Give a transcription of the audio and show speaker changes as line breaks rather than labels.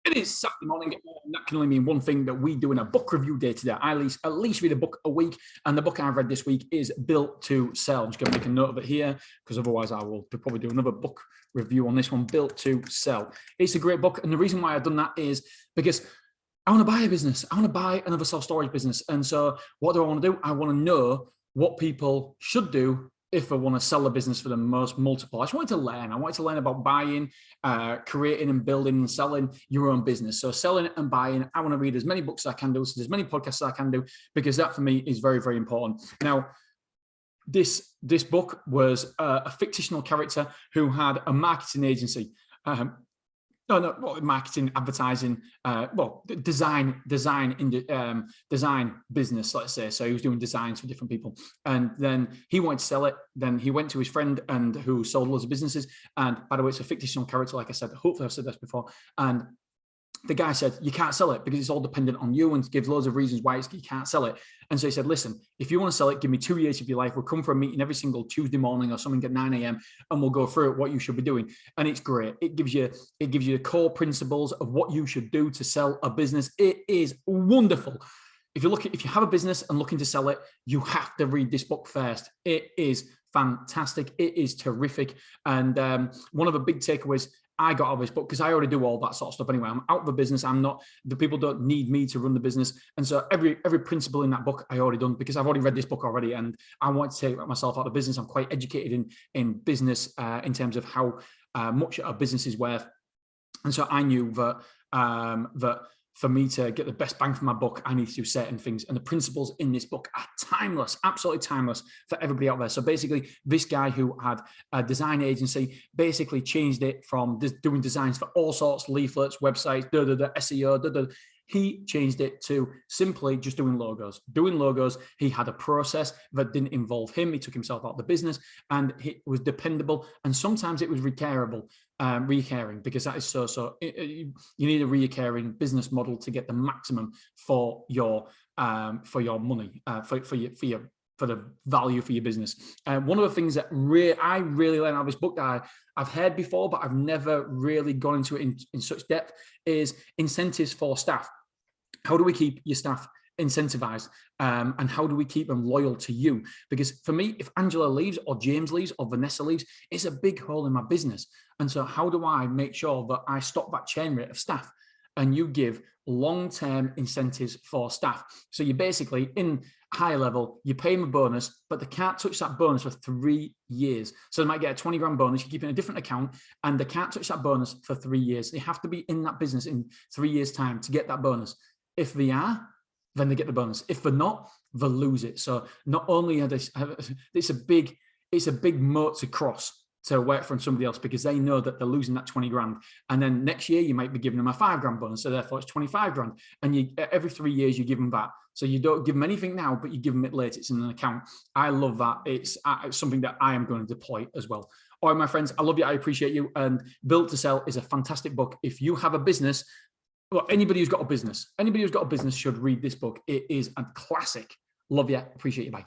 It is Saturday morning, and that can only mean one thing, that we do in a book review day today. I at least read a book a week, and the book I've read this week is Built to Sell. I'm just going to make a note of it here, because otherwise I will probably do another book review on this one, Built to Sell. It's a great book, and the reason why I've done that is because I want to buy a business. I want to buy another self-storage business. And so what do I want to do? I want to know what people should do if I want to sell a business for the most multiple. I just wanted to learn. I wanted to learn about buying, creating and building and selling your own business. So selling and buying, I want to read as many books as I can do, as many podcasts as I can do, because that for me is very, very important. Now, this book was a fictional character who had a marketing agency. Marketing, advertising, design business, let's say. So he was doing designs for different people, and then he wanted to sell it. Then he went to his friend and who sold loads of businesses. And by the way, it's a fictional character, like I said. Hopefully, I've said this before. And the guy said, you can't sell it because it's all dependent on you, and gives loads of reasons why you can't sell it. And so he said, listen, if you want to sell it, give me 2 years of your life. We'll come for a meeting every single Tuesday morning or something at 9 a.m. and we'll go through what you should be doing. And it's great. It gives you the core principles of what you should do to sell a business. It is wonderful. If you have a business and looking to sell it, you have to read this book first. It is fantastic. It is terrific. And one of the big takeaways I got out of this book, because I already do all that sort of stuff anyway. I'm out of the business. The people don't need me to run the business. And so every principle in that book I already done, because I've already read this book already, and I want to take myself out of business. I'm quite educated in business in terms of how much a business is worth. And so I knew that for me to get the best bang for my buck, I need to do certain things. And the principles in this book are timeless, absolutely timeless for everybody out there. So basically, this guy who had a design agency basically changed it from doing designs for all sorts, leaflets, websites, SEO, he changed it to simply just doing logos. He had a process that didn't involve him. He took himself out of the business, and it was dependable. And sometimes it was recurring, because that is you need a recurring business model to get the maximum for your money, for the value for your business. One of the things that I really learned out of this book that I've heard before, but I've never really gone into it in such depth, is incentives for staff. How do we keep your staff incentivized, and how do we keep them loyal to you? Because for me, if Angela leaves or James leaves or Vanessa leaves, it's a big hole in my business. And so how do I make sure that I stop that churn rate of staff? And you give long-term incentives for staff. So you basically, in high level, you pay them a bonus, but they can't touch that bonus for 3 years. So they might get a 20 grand bonus, you keep it in a different account, and they can't touch that bonus for 3 years. They have to be in that business in 3 years' time to get that bonus. If they are, then they get the bonus. If they're not, they'll lose it. So not only are it's a big moat to cross to work from somebody else, because they know that they're losing that 20 grand. And then next year, you might be giving them a 5 grand bonus. So therefore it's 25 grand. And every 3 years, you give them that. So you don't give them anything now, but you give them it later. It's in an account. I love that. It's something that I am going to deploy as well. All right, my friends, I love you. I appreciate you. And Built to Sell is a fantastic book. If you have a business, well, anybody who's got a business should read this book. It is a classic. Love you. Appreciate you. Bye.